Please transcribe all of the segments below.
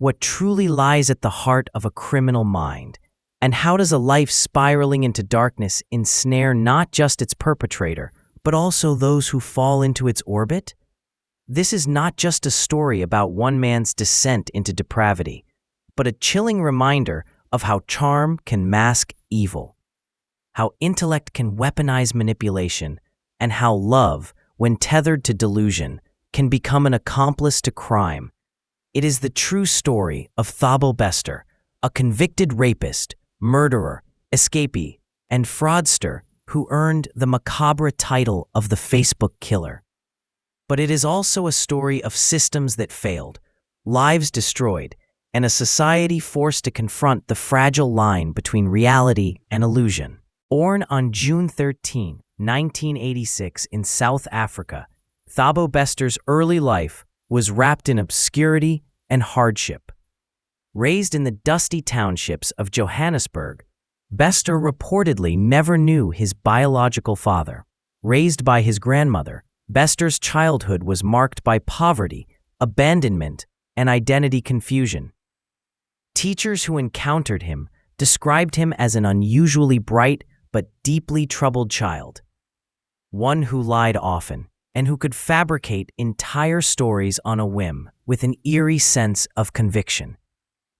what truly lies at the heart of a criminal mind? And how does a life spiraling into darkness ensnare not just its perpetrator, but also those who fall into its orbit? This is not just a story about one man's descent into depravity, but a chilling reminder of how charm can mask evil, how intellect can weaponize manipulation, and how love, when tethered to delusion, can become an accomplice to crime. It is the true story of Thabo Bester, a convicted rapist, murderer, escapee, and fraudster who earned the macabre title of the Facebook Killer. But it is also a story of systems that failed, lives destroyed, and a society forced to confront the fragile line between reality and illusion. Born on June 13, 1986 in South Africa, Thabo Bester's early life was wrapped in obscurity and hardship. Raised in the dusty townships of Johannesburg, Bester reportedly never knew his biological father. Raised by his grandmother, Bester's childhood was marked by poverty, abandonment, and identity confusion. Teachers who encountered him described him as an unusually bright but deeply troubled child, one who lied often and who could fabricate entire stories on a whim with an eerie sense of conviction.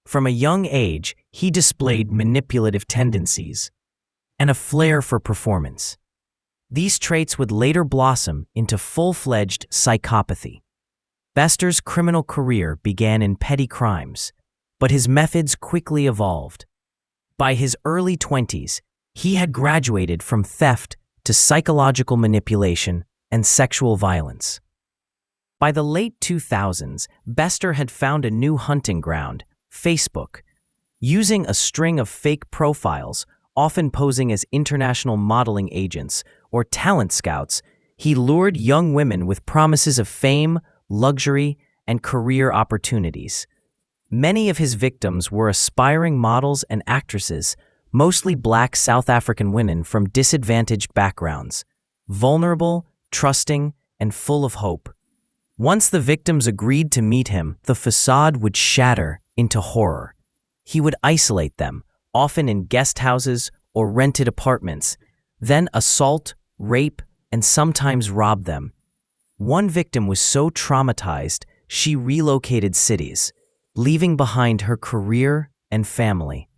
From a young age, he displayed manipulative tendencies and a flair for performance. These traits would later blossom into full-fledged psychopathy. Bester's criminal career began in petty crimes, but his methods quickly evolved. By his early 20s, he had graduated from theft to psychological manipulation and sexual violence. By the late 2000s, Bester had found a new hunting ground, Facebook. Using a string of fake profiles, often posing as international modeling agents or talent scouts, he lured young women with promises of fame, luxury, and career opportunities. Many of his victims were aspiring models and actresses, mostly Black South African women from disadvantaged backgrounds, vulnerable, trusting, and full of hope. Once the victims agreed to meet him, the facade would shatter into horror. He would isolate them, often in guest houses or rented apartments, then assault, rape, and sometimes rob them. One victim was so traumatized, she relocated cities, leaving behind her career and family.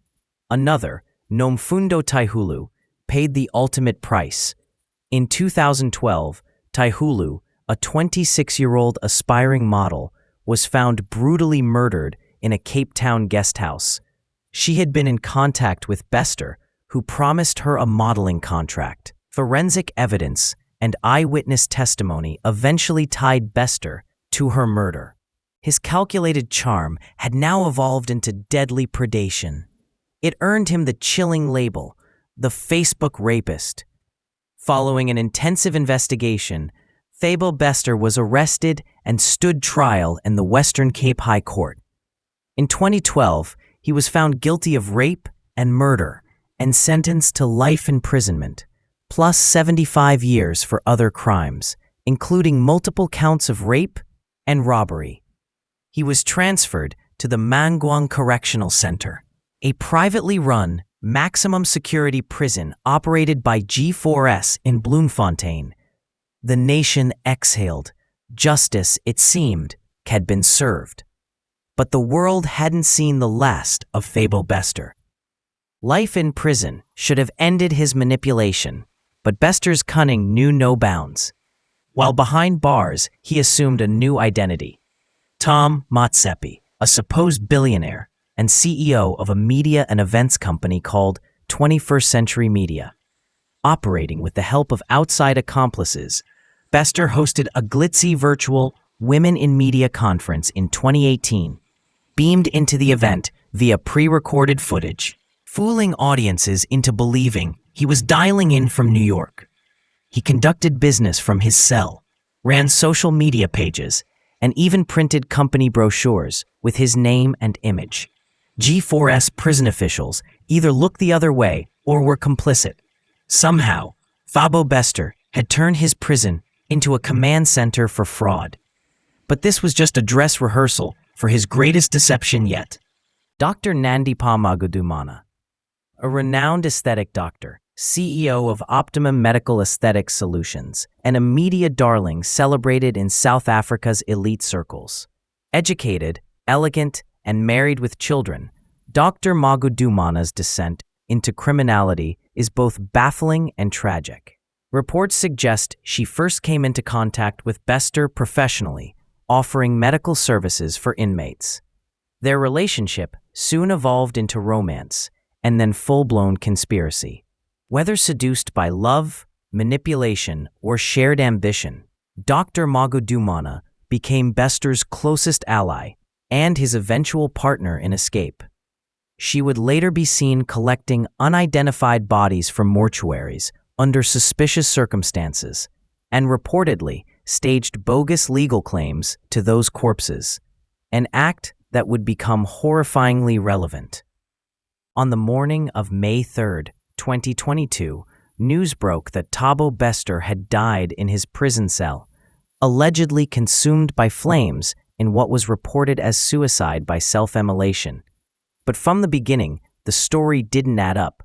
Another, Nomfundo Taihulu, paid the ultimate price. In 2012, Taihulu, a 26-year-old aspiring model, was found brutally murdered in a Cape Town guest house. She had been in contact with Bester, who promised her a modeling contract. Forensic evidence and eyewitness testimony eventually tied Bester to her murder. His calculated charm had now evolved into deadly predation. It earned him the chilling label, the Facebook rapist. Following an intensive investigation, Thabo Bester was arrested and stood trial in the Western Cape High Court. In 2012, he was found guilty of rape and murder and sentenced to life imprisonment, plus 75 years for other crimes, including multiple counts of rape and robbery. He was transferred to the Mangwang Correctional Center, a privately run, maximum security prison operated by G4S in Bloemfontein. The nation exhaled. Justice, it seemed, had been served. But the world hadn't seen the last of Thabo Bester. Life in prison should have ended his manipulation, but Bester's cunning knew no bounds. While behind bars, he assumed a new identity. Tom Motsepe, a supposed billionaire and CEO of a media and events company called 21st Century Media. Operating with the help of outside accomplices, Bester hosted a glitzy virtual Women in Media conference in 2018, beamed into the event via pre-recorded footage, fooling audiences into believing he was dialing in from New York. He conducted business from his cell, ran social media pages, and even printed company brochures with his name and image. G4S prison officials either looked the other way or were complicit. Somehow, Thabo Bester had turned his prison into a command center for fraud. But this was just a dress rehearsal for his greatest deception yet. Dr. Nandipha Magudumana, a renowned aesthetic doctor, CEO of Optimum Medical Aesthetic Solutions, and a media darling celebrated in South Africa's elite circles. Educated, elegant, and married with children, Dr. Magudumana's descent into criminality is both baffling and tragic. Reports suggest she first came into contact with Bester professionally, offering medical services for inmates. Their relationship soon evolved into romance and then full-blown conspiracy. Whether seduced by love, manipulation, or shared ambition, Dr. Magudumana became Bester's closest ally and his eventual partner in escape. She would later be seen collecting unidentified bodies from mortuaries under suspicious circumstances and reportedly staged bogus legal claims to those corpses, an act that would become horrifyingly relevant. On the morning of May 3, 2022, news broke that Thabo Bester had died in his prison cell, allegedly consumed by flames in what was reported as suicide by self-immolation. But from the beginning, the story didn't add up.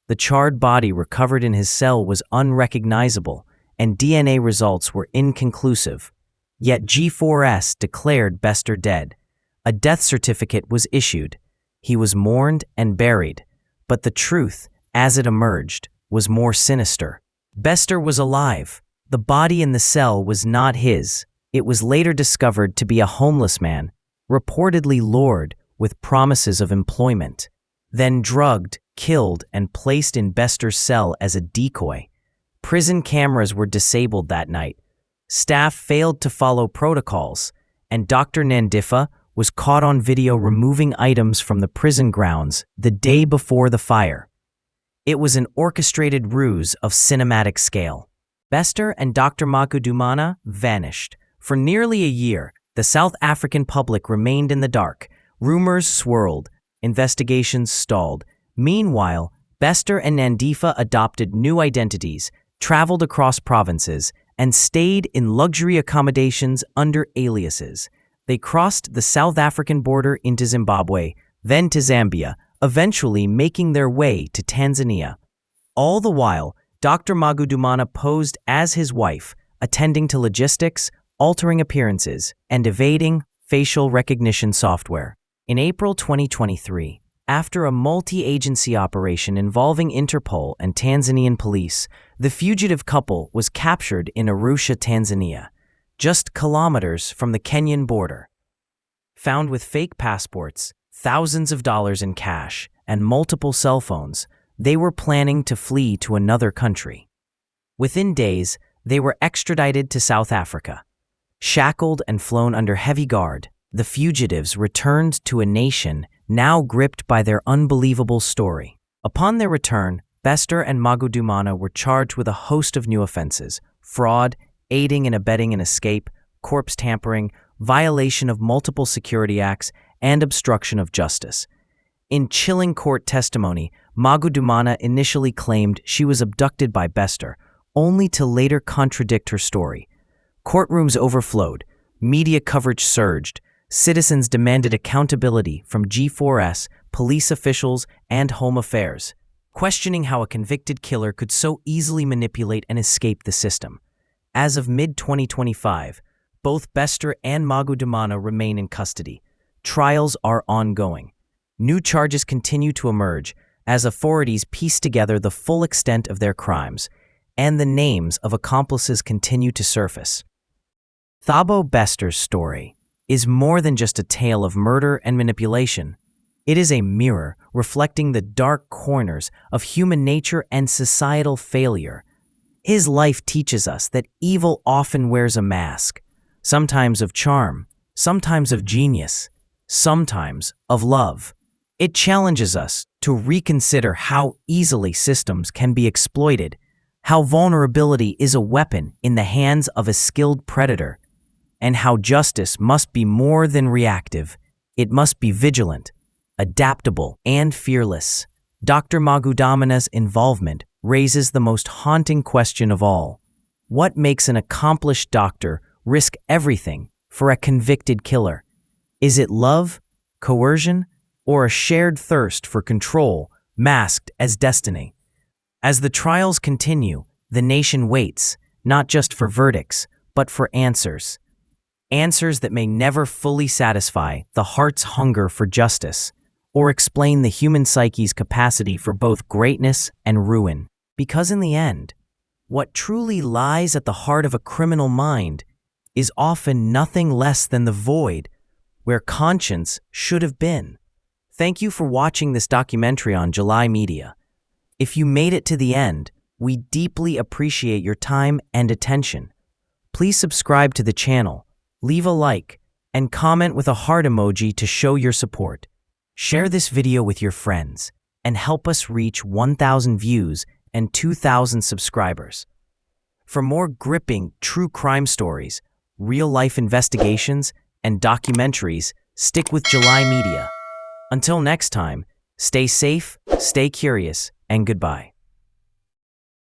The charred body recovered in his cell was unrecognizable, and DNA results were inconclusive. Yet G4S declared Bester dead. A death certificate was issued. He was mourned and buried. But the truth, as it emerged, was more sinister. Bester was alive. The body in the cell was not his. It was later discovered to be a homeless man, reportedly lured with promises of employment, then drugged, killed, and placed in Bester's cell as a decoy. Prison cameras were disabled that night. Staff failed to follow protocols, and Dr. Nandipha was caught on video removing items from the prison grounds the day before the fire. It was an orchestrated ruse of cinematic scale. Bester and Dr. Magudumana vanished. For nearly a year, the South African public remained in the dark. Rumors swirled, investigations stalled. Meanwhile, Bester and Nandipha adopted new identities, traveled across provinces, and stayed in luxury accommodations under aliases. They crossed the South African border into Zimbabwe, then to Zambia, eventually making their way to Tanzania. All the while, Dr. Magudumana posed as his wife, attending to logistics, altering appearances, and evading facial recognition software. In April 2023, after a multi-agency operation involving Interpol and Tanzanian police, the fugitive couple was captured in Arusha, Tanzania, just kilometers from the Kenyan border. Found with fake passports, thousands of dollars in cash, and multiple cell phones, they were planning to flee to another country. Within days, they were extradited to South Africa. Shackled and flown under heavy guard, the fugitives returned to a nation now gripped by their unbelievable story. Upon their return, Bester and Magudumana were charged with a host of new offenses: fraud, aiding and abetting an escape, corpse tampering, violation of multiple security acts, and obstruction of justice. In chilling court testimony, Magudumana initially claimed she was abducted by Bester, only to later contradict her story. Courtrooms overflowed, media coverage surged, citizens demanded accountability from G4S, police officials, and Home Affairs, questioning how a convicted killer could so easily manipulate and escape the system. As of mid-2025, both Bester and Magudumana remain in custody. Trials are ongoing. New charges continue to emerge as authorities piece together the full extent of their crimes, and the names of accomplices continue to surface. Thabo Bester's story is more than just a tale of murder and manipulation. It is a mirror reflecting the dark corners of human nature and societal failure. His life teaches us that evil often wears a mask, sometimes of charm, sometimes of genius, sometimes of love. It challenges us to reconsider how easily systems can be exploited, how vulnerability is a weapon in the hands of a skilled predator, and how justice must be more than reactive. It must be vigilant, adaptable, and fearless. Dr. Magudumana's involvement raises the most haunting question of all. What makes an accomplished doctor risk everything for a convicted killer? Is it love, coercion, or a shared thirst for control masked as destiny? As the trials continue, the nation waits, not just for verdicts, but for answers. Answers that may never fully satisfy the heart's hunger for justice, or explain the human psyche's capacity for both greatness and ruin. Because in the end, what truly lies at the heart of a criminal mind is often nothing less than the void where conscience should have been. Thank you for watching this documentary on July Media. If you made it to the end, we deeply appreciate your time and attention. Please subscribe to the channel, leave a like, and comment with a heart emoji to show your support. Share this video with your friends and help us reach 1,000 views and 2,000 subscribers. For more gripping true crime stories, real-life investigations, and documentaries, stick with July Media. Until next time, stay safe, stay curious, and goodbye.